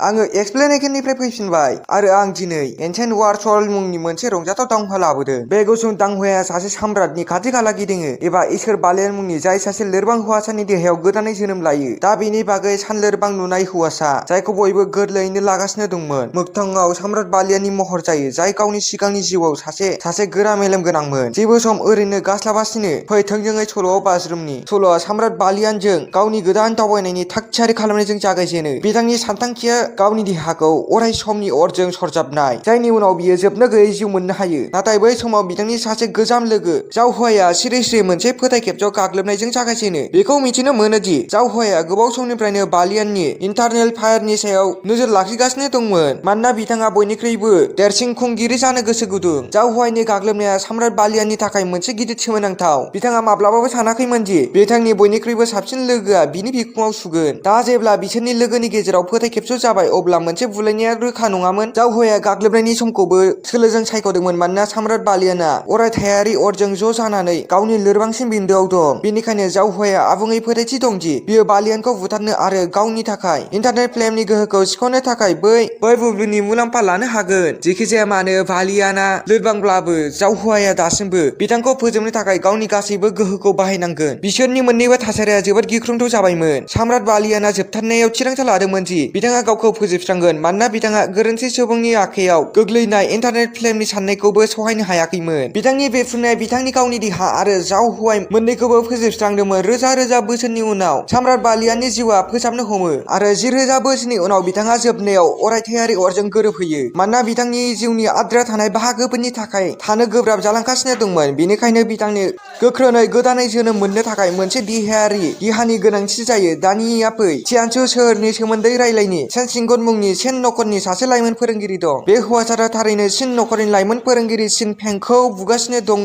आङो एक्सप्लेनेशननिफ्राय फैफिनबाय आरो आं दिनै एन्सेन्ट वार सल मुंनि मोनसे रंजाथाव दावहा लाबोदों। बे गुसुं दावहाया सासे साम्राटनि खाथि खाला गिदिङो एबा इसोर बालियान मुंनि जाय सासे लोरबां हौवासानि देहायाव गोदानै जोनोम लायो। दा बेनि बागै सानलोरबां नुनाय हौवासा जायखौ बयबो गोरलैयैनो लागासिनो दंमोन मोगथाङाव साम्राट बालियाननि महर जायो जाय गावनि सिगांनि जिउआव सासे गोरा मेलेम गोनांमोन। जेबो सम ओरैनो गास्लाबासिनो फै थोंजोङै सल'आव बाज्रुमनि। सल'आ साम्राट बालियानजों गावनि गोदान दावबायनायनि थाग थियारि खालामनायजों जागायजेनो। बिथांनि सानथांखिया गावनि देहाखौ अराय समनि अरजों सरजाबनाय जायनि उनाव बियो जोबनो गैयै जिउ मोननो हायो। नाथाय बै समाव बिथांनि सासे गोजाम लोगो जावहुवाया सिरि सिरि मोनसे फोथायखेबस गाग्लोबनायजों जागायजेनो। बेखौ मिथिनो मोनोदि जावहुवाया गोबाव समनिफ्रायनो बालियाननि इन्टारनेल फायारनि सायाव नोजोर लाखिगासिनो दंमोन मानोना बिथाङा बयनिख्रुइबो देरसिन खुंगिरि जानो गोसो गुदुं। जावहुवानि गाग्लोबनाया साम्राट बालियाननि थाखाय मोनसे गिदिर सोमोनांथाव। बिथाङा माब्लाबाबो सानाखैमोन दि बिथांनि बयनिख्रुइबो साबसिन लोगोआ बिनि बिखुङाव सुगोन। दा जेब्ला बिसोरनि लोगोनि गेजेराव फोथायखेबस जाबाय अब्ला मोनसे बुलायनाया रोखा नङामोन। जावहुवाया गाग्लोबनायनि समखौबो सोलोजों सायख'दोंमोन मानोना साम्राट बालियानआ अरायथायारि अरजों ज' जानानै गावनि लोरबांसिन बिन्दोआव दं। बेनिखायनो जावहुवाया आबुङै फोथायथि दं दि बियो बालियानखौ बुथारनो आरो गावनि थाखाय इन्टारनेट फ्लेमनि गोहोखौ सिख'नो थाखाय बै बुब्लिनि मुलाम्फा लानो हागोन। जेखिजाया मानो बालियानआ लोरबांब्लाबो जावहुवाया दासिमबो बिथांखौ फोजोबनो थाखाय गावनि गासैबो गोहोखौ बाहायनांगोन। बिसोरनि मोन्नैबो थासारिया जोबोद गिख्रंथाव जाबायमोन। साम्राट बालियानआ जोबथारनायाव थिरांथा लादोंमोन दि बिथाङा गावखौ फोजोबस्रांगोन मानोना बिथाङा गोरोन्थि सुबुंनि आखायाव गोग्लैनाय इन्टारनेट फ्लेमनि साननायखौबो सहायनो हायाखैमोन। बिथांनि बेरफ्रुनाया बिथांनि गावनि देहा आरो जावहुवाय मोन्नैखौबो फोजोबस्रांदोंमोन। रोजा रोजा बोसोरनि उनाव साम्राट बालियाननि जिउआ फोसाबनो हमो आरो 10,000 बोसोरनि उनाव बिथाङा जोबनायाव अरायथायारि अरजों गोरोबहैयो मानोना बिथांनि जिउनि आद्रा थानाय बाहागोफोरनि थाखाय थानो गोब्राब जालांगासिनो दंमोन। बेनिखायनो बिथांनो गोख्रोङै गोदानै जोनोम मोननो थाखाय मोनसे देहानि गोनांथि जायो। दानिया फै चियानसु सोहोरनि सोमोन्दै रायलायनि। सेन शिंगन मुंनि सेन नखरनि सासे लाइमोन फोरोंगिरि दं। बे हौवासाया थारैनो चिन नखरनि लाइमोन फोरोंगिरि चिन फेंखौ बुगासिनो दं।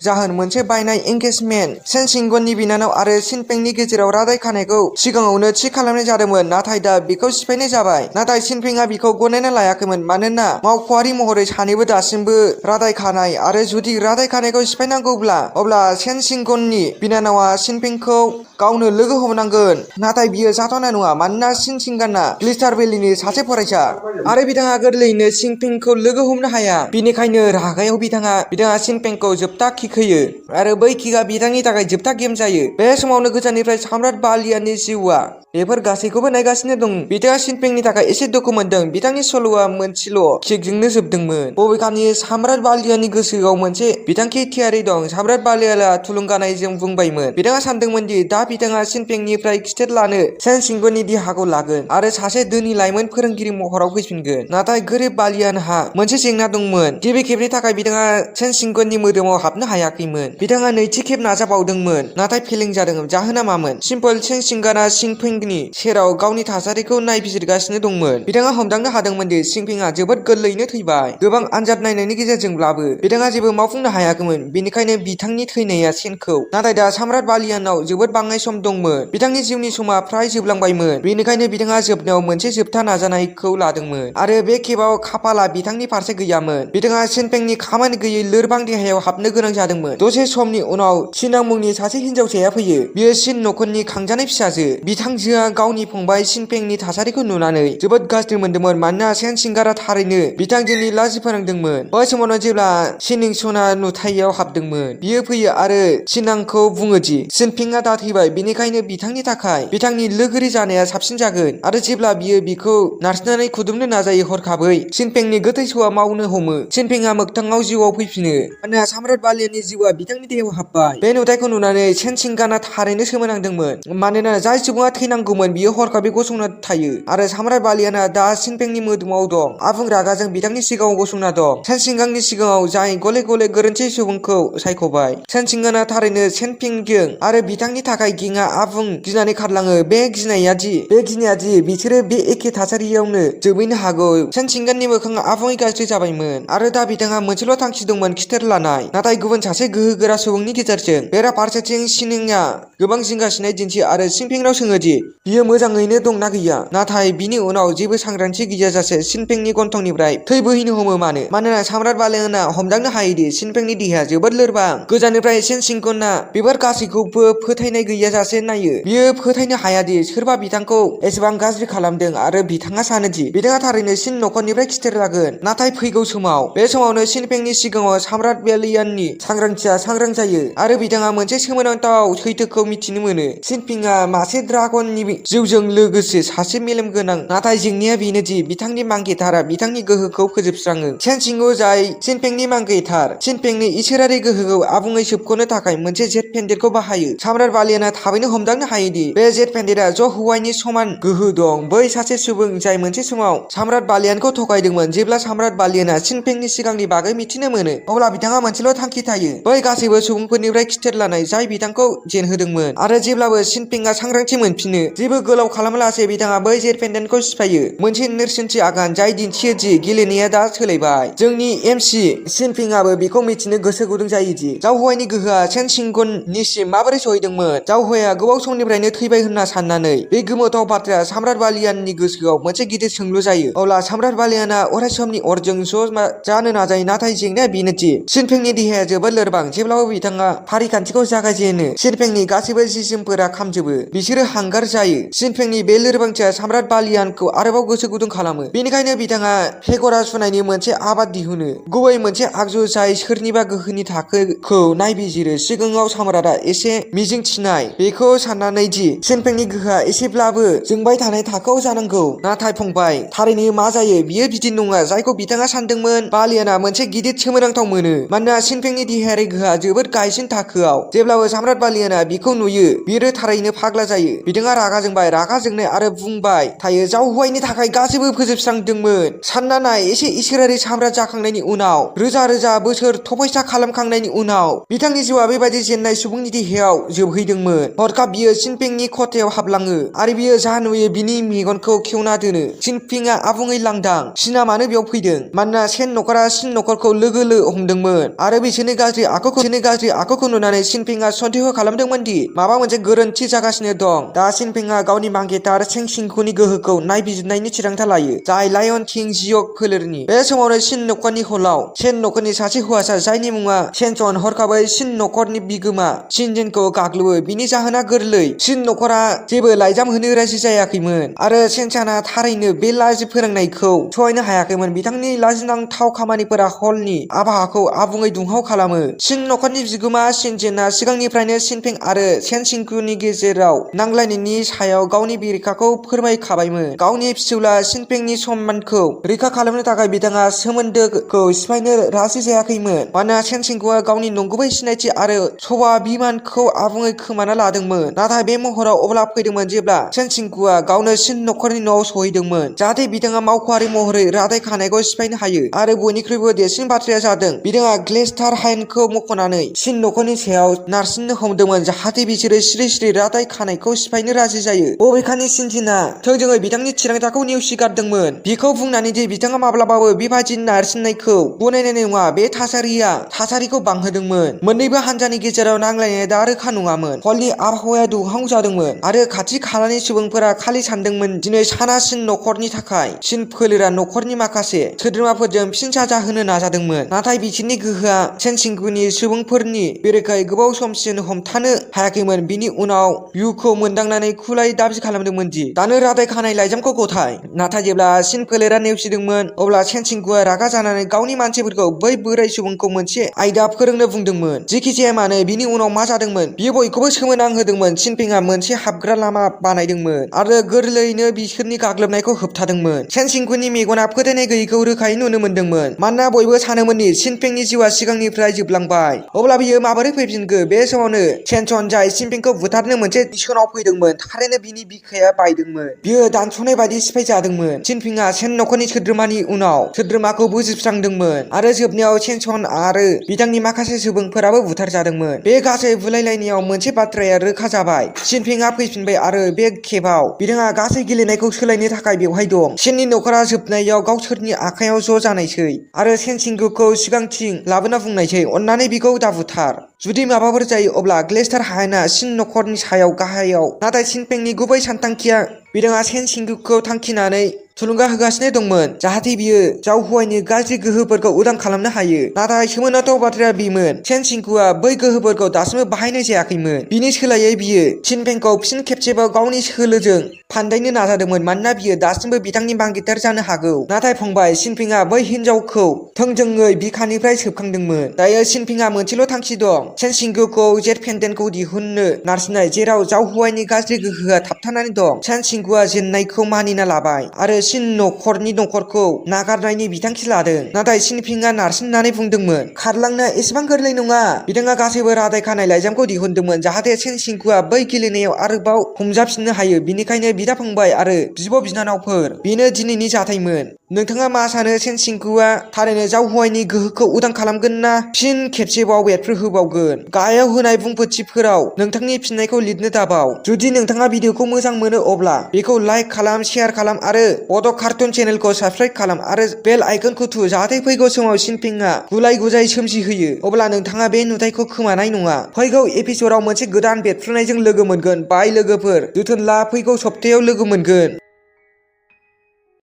जाहोन मोनसे बायनाय एंगेजमेन्ट। सेन शिंगननि बिनानाव आरो चिन फेंनि गेजेराव रादाय खानायखौ सिगाङावनो थि खालामनाय जादोंमोन नाथाय दा बेखौ सिफायनाय जाबाय। नाथाय चिन फेंआ बिखौ गनायना लायाखैमोन मानोना मावख'आरि महरै सानैबो दासिमबो रादाय खानाय आरो जुदि रादाय खानायखौ सिफायनांगौब्ला अब्ला सेन शिंगननि बिनानावआ चिन फेंखौ गावनो लोगो हमनांगोन। नाथाय बियो जाथावना नङा मानोना चिन शिंगनआ ग्लिस्टार भेलिनि सासे फरायसा आरो बिथाङा गोरलैयैनो चिन फेंखौ लोगो हमनो हाया। बेनिखायनो रागायाव बिथाङा चिन फेंखौ जोबथा किक होयो आरो बै किकआ बिथांनि थाखाय जोबथा गेम जायो। बे समावनो गोजाननिफ्राय साम्राट बालियाननि जिउआ बेफोर गासैखौबो नायगासिनो दं। बिथाङा चिन फेंनि थाखाय एसे दुखु मोनदों। बिथांनि सल'आ मोनसेल' किकजोंनो जोबदोंमोन। बबेखानि साम्राट बालियाननि गोसोआव मोनसे बिथांखि थियारि दं। साम्राट बालियानआ थुलुंगानायजों बुंबायमोन। बिथाङा सानदोंमोन दि दा बिथाङा चिन फेंनिफ्राय खिथेर लानो सेन शिंगननि देहाखौ लागोन आरो सासे धोनि लाइमोन फोरोंगिरि महराव फैफिनगोन। नाथाय गोरिब बालियानहा मोनसे जेंना दंमोन। गिबि खेबनि थाखाय बिथाङा सेन शिंगननि मोदोमाव हाबनो हायाखैमोन। बिथाङा नैथि खेब नाजाबावदोंमोन नाथाय फेलें जादों। जाहोना मामोन? सिम्पल सेन शिंगनआ चिन फेंनि सेराव गावनि थासारिखौ नायबिजिरगासिनो दंमोन। बिथाङा हमदांनो हादोंमोन दि चिन फेंआ जोबोद गोरलैयैनो थैबाय। गोबां आनजाद नायनायनि गेजेरजोंब्लाबो बिथाङा जेबो मावफुंनो हायाखैमोन। बेनिखायनो बिथांनि थैनाया सेनखौ नाथाय दा साम्राट बालियाननाव जोबोद बाङाइ सम दंमोन। बिथांनि जिउनि समा फ्राय जोबलांबायमोन। बेनिखायनो बिथाङा जोबनायाव मोनसे जोबथा नाजानायखौ लादोंमोन आरो बे खेबाव खाफालआ बिथांनि फारसे गैयामोन। बिथाङा चिन फेंनि खामानि गैयै लोरबां देहायाव हाबनो गोनां जादोंमोन। दसे समनि उनाव चिनां मुंनि सासे हिनजावसाया फैयो। बियो चिन नखरनि खांजानाय फिसाजो। बिथांजोआ गावनि फंबाय चिन फेंनि थासारिखौ नुनानै जोबोद गाज्रि मोनदोंमोन मानोना सेन शिंगनआ थारैनो बिथांजोनि लाजि फोनांदोंमोन। बै समावनो जेब्ला चिनिंसनआ नुथायाव हाबदोंमोन बियो फैयो आरो चिनांखौ बुङो दि चिन फेंआ दा थैबाय बेनिखायनो बिथांनि थाखाय बिथांनि लोगोरि जानाया साबसिन जागोन आरो जेब्ला बियो बिखौ नारसिननानै खुदुमनो नाजायो हरखाबै चिन फेंनि गोथै सहआ मावनो हमो। चिन फेंआ मोगथाङाव जिउआव फैफिनो मानोना साम्राट बालियाननि जिउआ बिथांनि देहायाव हाबबाय। बे नुथायखौ नुनानै सेन शिंगनआ थारैनो सोमोनांदोंमोन मानोना जाय सुबुङा थैनांगौमोन बियो हरखाबै गसंना थायो आरो साम्राट बालियानआ दा चिन फेंनि मोदोमाव दं। आबुं रागाजों बिथांनि सिगाङाव गसंना दं। सेन शिंगननि सिगाङाव जाय गले गले गोरोन्थि सुबुंखौ सायख'बाय। सेन शिंगनआ थारैनो सेन फेंजों आरो बिथांनि थाखाय गिंआ आबुं गिनानै खारलाङो। बे गिनाया दि बिसोरो बे एखे थासारियावनो जोबहैनो हागौ। सेन शिंगननि मोखांआ आबुङै गाज्रि जाबायमोन आरो दा बिथाङा मोनसेल' थांखि दंमोन खिथेर लानाय। नाथाय गुबुन सासे गोहोगोरा सुबुंनि गेजेरजों। बेराफारसेथिं सिनिंआ गोबां जिंगासिनाय दिन्थियो आरो सिनफेंनाव सोङोदि बियो मोजाङैनो दंना गैया। नाथाय बिनि उनाव जेबो सांग्रांथि गैयाजासे सिनफेंनि गन्थंनिफ्राय थै बोहैनो हमो। मानोना साम्राट बालेनआ हमदांनो हायोदि सिनफेंनि देहाया जोबोद लोरबां। गोजाननिफ्राय सेन शिंगुनआ बेफोर गासैखौबो फोथायनाय गैयाजासे नायो। बियो फोथायनो हायादि सोरबा बिथांखौ एसेबां गाज्रि खालामदों आरो बिथाङा सानोदि बिथाङा थारैनो सिन नखरनिफ्राय खिथेर जागोन। नाथाय फैगौ समाव बे समावनो सिनफेंनि सिगाङाव साम्राट बालियाननि सांग्रांथिया सांग्रां जायो आरो बिथाङा मोनसे सोमोनांथाव सैथोखौ मिथिनो मोनो। सिनफेंआ मासे ड्रागननि जिउजों लोगोसे सासे मेलेमगोनां, नाथाय जेंनाया बेनोदि बिथांनि मांकेटारआ बिथांनि गोहोखौ फोजोबस्राङो। सेन शिंगु, जाय सिनफेंनि मांकेटार, सिनफेंनि इसोरारि गोहोखौ आबुङै सोबख'नो थाखाय मोनसे जेट पेन्डेटखौ बाहायो। साम्राट बालियानआ थाबैनो हमदांनो हायोदि बे जेट पेन्डेटआ ज' हुवाइनि समान गोहो दं। बै सासे सुबुं जाय मोनसे समाव साम्राट बालियानखौ थगायदोंमोन। जेब्ला साम्राट बालियानआ सिनफेंनि सिगांनि बागै मिथिनो मोनो, अब्ला बिथाङा मोनसेल' थांखि थायो, बै गासैबो सुबुंफोरनिफ्राय खिथेर लानाय जाय बिथांखौ जेनहोदोंमोन। आरो जेब्लाबो सिनफेंआ सांग्रांथि मोनफिनो, जेबो गोलाव खालामालासे बिथाङा बै जेट पेन्डेटखौ सिफायो। मोनसे नेरसोनथि आगान जाय दिन्थियो दि गेलेनाया दा सोलायबाय। जोंनि एमसि सिनफेंआबो बेखौ मिथिनो गोसो गुदुं जायोदि जावहुवाइनि गोहोआ सेन शिंगुननिसिम माबोरै सहैदोंमोन। जावहुवाइआ गोबाव समनिफ्रायनो थैबाय होनना साननानै बे गोमोथाव बाथ्राया साम्राट बालियाननि गोसोआव मोनसे गिदिर सोंलु जायो। अब्ला साम्राट बालियानआ अरायसमनि अरजों ज' जानो नाजायो। नाथाय जेंनाया बेनोदि सिनफेंनि देहाया जोबोद लोरबां। जेब्लाबो बिथाङा फारिखान्थिखौ जागायजेनो, सिनफेंनि गासैबो जि-जोमफोरा खामजोबो। बिसोरो हांगार जायो। सिनफेंनि बे लोरबांथिया साम्राट बालियानखौ आरोबाव गोसो गुदुं खालामो। बेनिखायनो बिथाङा पेग'डा सुनायनि मोनसे आफाद दिहुनो, गुबै मोनसे आगजु जाय सोरनिबा गोहोनि थाखोखौ नायबिजिरो। सिगाङाव साम्राटआ एसे मिजिंथिनाय, बेखौ साननानै दि सिनफेंनि गोहोआ एसेब्लाबो जोंबाय थानाय थाखोआव जानांगौ। नाथाय फंबाय, थारैनो मा जायो बियो बिदि नङा जायखौ बिथाङा सानदोंमोन। बालियानआ मोनसे गिदिर सोमोनांथाव मोनो, मानोना सिनफेंनि देहायारि गोहोआ जोबोद गाहायसिन थाखोआव। जेब्लाबो साम्राट बालियानआ बिखौ नुयो, बियो थारैनो फाग्ला जायो। बिथाङा रागा जोंबाय, रागा जोंनाय आरो बुंबाय थायो, जावहुवाइनि थाखाय गासैबो फोजोबस्रांदोंमोन। सानना नाय, एसे इसोरारि साम्राट जाखांनायनि उनाव, रोजा रोजा बोसोर तपस्या खालामखांनायनि उनाव, बिथांनि जिउआ बेबादि जेननाय सुबुंनि देहायाव जोबहैदोंमोन। हरखाब बियो सिनफेंनि खथायाव हाबलाङो आरो बियो जा नुयो बिनि मेगनखौ खेवना दोनो। सिनफेंआ आबुङै लांदां। सिनआ मानो बेयाव फैदों? मानोना सेन नखरा सिन नखरखौ लोगो हमदोंमोन आरो बिसोरनि गाज्रि आखुखौ नुनानै सिनफेंआ सन्देह खालामदोंमोन दि माबा मोनसे गोरोन्थि जागासिनो दं। दा सिनफेंआ गावनि मांकेटार सेन शिंगुनि गोहोखौ नायबिजिरनायनि थिरांथा लायो, जाय लायन किं जिय'ग फोलेरनि। बे समावनो सिन नखरनि हलआव सेन नखरनि सासे हौवासा जायनि मुङा सेनचन हरखाबै सिन नखरनि बिगोमा शिनजेनखौ गाग्लोबो। बिनि जाहोना गोरलै, सिन नखरा जेबो लाइजाम होनो राजि जायाखैमोन आरो सेनचानआ थारैनो बे लाजि फोनांनायखौ सहायनो हायाखैमोन। बिथांनि लाजिनांथाव खामानिफोरा हलनि आबहावाखौ आबुङै दुंहाव खालामो। सिन नखरनि बिगोमा शिनजेनआ सिगांनिफ्रायनो सिनफें आरो सेन शिंगुनि गेजेराव नांलायनायनि सायाव गावनि बेरेखाखौ फोरमायखाबायमोन। गावनि फिसौला सिनफेंनि सन्मानखौ रैखा खालामनो थाखाय बिथाङा सोमोन्दोखौ सिफायनो राजि जायाखैमोन, मानोना सेन शिंगुआ गावनि नंगुबै सिनायथि आरो स्वाभिमानखौ आबुङै खोमाना लादोंमोन। नाथाय बे महराव अब्ला फैदोंमोन जेब्ला सेन शिंगुआ गावनो सिन नखरनि न'आव सहैदोंमोन, जाहाथे बिथाङा मावख'आरि महरै रादाय खानायखौ सिफायनो हायो। आरो बयनिख्रुइबो देरसिन बाथ्राया जादों, बिथाङा ग्लेस्टार हाइनखौ मख'नानै सिन नखरनि सायाव नारसिननो हमदोंमोन, जाहाथे बिसोरो सिरि रादाय खानायखौ सिफायनो राजि जायो। बबेखानि शिनजेनआ थोंजोङै बिथांनि थिरांथाखौ नेवसिगारदोंमोन, बेखौ बुंनानै दि बिथाङा माब्लाबाबो बेबादि नारसिननायखौ गनायनाय नङा। बे थासारिया थासारिखौ बांहोदोंमोन। मोन्नैबो हान्जानि गेजेराव नांलायनाया दा रोखा नङामोन। हलनि आबहावाया दुंहाव जादोंमोन आरो खाथि खालानि सुबुंफोरा खालि सानदोंमोन दिनै साना सिन नखरनि थाखाय। सिन फोलेरा नखरनि माखासे सोद्रोमाफोरजों फिन साजा होनो नाजादोंमोन, नाथाय बिसोरनि गोहोआ सेन शिंगुनि सुबुंफोरनि बेरेखायै गोबाव समसिम हमथानो हायाखैमोन। बिनि उनाव युखौ मोनदांनानै खुलायै दाबि खालामदोंमोन दि दानो रादाय खानाय लाइजामखौ गथाय। नाथाय जेब्ला सिन फोलेरा नेवसिदोंमोन, अब्ला सेन शिंगुआ रागा जानानै गावनि मानसिफोरखौ बै बोराय सुबुंखौ मोनसे आयदा फोरोंनो बुंदोंमोन। जेखि जाया मानो, बिनि उनाव मा जादोंमोन बियो बयखौबो सोमोनांहोदोंमोन। सिनफेंआ मोनसे हाबग्रा लामा बानायदोंमोन आरो गोरलैयैनो बिसोरनि गाग्लोबनायखौ होबथादोंमोन। सेन शिंगुनि मेगना फोथायनाय गैयैखौ रोखायै नुनो मोनदोंमोन, मानोना बयबो सानोमोन दि सिनफेंनि जिउआ सिगांनिफ्राय जोबलांबाय। अब्ला बियो माबोरै फैफिनखो? बे समावनो सेनचन, जाय सिनफेंखौ बुथारनो मोनसे मिशनआव फैदोंमोन, थारैनो बिनि बिखाया बायदोंमोन। बियो दानस'नाय बायदि सिफायजादोंमोन। सिनफेंआ सेन नखरनि सोद्रोमानि उनाव सोद्रोमाखौ फोजोबस्रांदोंमोन आरो जोबनायाव सेनचन आरो बिथांनि माखासे सुबुंफोराबो बुथारजादोंमोन। बे गासै बुलायलायनायाव मोनसे बाथ्राया रोखा जाबाय, सिनफेंआ फैफिनबाय आरो बे खेबाव बिथाङा गासै गेलेनायखौ सोलायनो थाखाय बेवहाय दं। सेननि नखरा जोबनायाव गावसोरनि आखायाव ज' जानायसै आरो सेन शिंगुखौ सिगांथिं लाबोना बुंनायसै, अन्नानै बिखौ दाबुथार। जुदि माबाफोर जायो अब्ला ग्लेस्टार हायेनआ सिन नखरनि सायाव गाहायाव। नाथाय सिनपेंनि गुबै सानथांखिया बिथाङा सेन सिंगुखौ थांखिनानै थुलुंगा होगासिनो दंमोन जाहाथे बियो जाव हुवाइनि गाज्रि गोहोफोरखौ उदां खालामनो हायो। नाथाय सोमोनांथाव बाथ्राया बेमोन सेन सिंगुआ बै गोहोफोरखौ दासिमबो बाहायनाय जायाखैमोन। बिनि सोलायै बियो सिनपेंखौ फिन खेबसेबाव गावनि सोलोजों फान्दायनो नाजादोंमोन मानोना बियो दासिमबो बिथांनि बांगिटार जानो हागौ। नाथाय फंबाय सिनपेंआ बै हिनजावखौ थोंजोङै बिखानिफ्राय सोबखांदोंमोन। दायो सिनपेंआ मोनसेल' थांखि दं सेन सिंगुखौ जेट पेन्डेन्टखौ दिहुननो नारसिननाय जेराव जाव हुवाइनि गाज्रि गोहोआ थाबथानानै दं। सेन सिंगुआ जेननायखौ मानिना लाबाय आरो सिन नखरखौ नागारनायनि बिथांखि लादों। नाथाय सिनपेंआ नारसिननानै बुंदोंमोन खारलांनो एसेबां गोरलै नङा। बिथाङा गासैबो रादाय खानाय लाइजामखौ दिहुनदोंमोन जाहाथे सेन सिंगुआ बै गेलेनायाव आरोबाव हमजाफिननो हायो। बिनिखायनो बिदा फंबाय आरो बिब' बिनानावफोर बेनो दिनैनि जाथायमोन। नोंथाङा मा सानो सेन सिंगुआ थारैनो जाव हुवाइनि गोहोखौ उदां खालामगोन ना फिन खेबसेबाव बेरफ्रोहोबावगोन? गाहायाव होनाय बुंफोरथिफोराव नोंथांनि फिननायखौ लिरनो दाबाव। जुदि नोंथाङा भिडिअखौ मोजां मोनो अब्ला बेखौ लाइक खालाम, शेयार खालाम आरो बड' कार्टुन चेनेलखौ साबस्क्राइब खालाम आरो बेल आइकनखौ थु जाहाथे फैगौ समाव सिनपेंआ गुलाय गुजाय सोमजिहोयो अब्ला नोंथाङा बे नुथायखौ खोमानाय नङा। फैगौ एपिसडाव मोनसे गोदान बेरफ्रुनायजों लोगो मोनगोन। बाय लोगोफोर जोथोन ला, फैगौ सप्तायाव लोगो मोनगोन।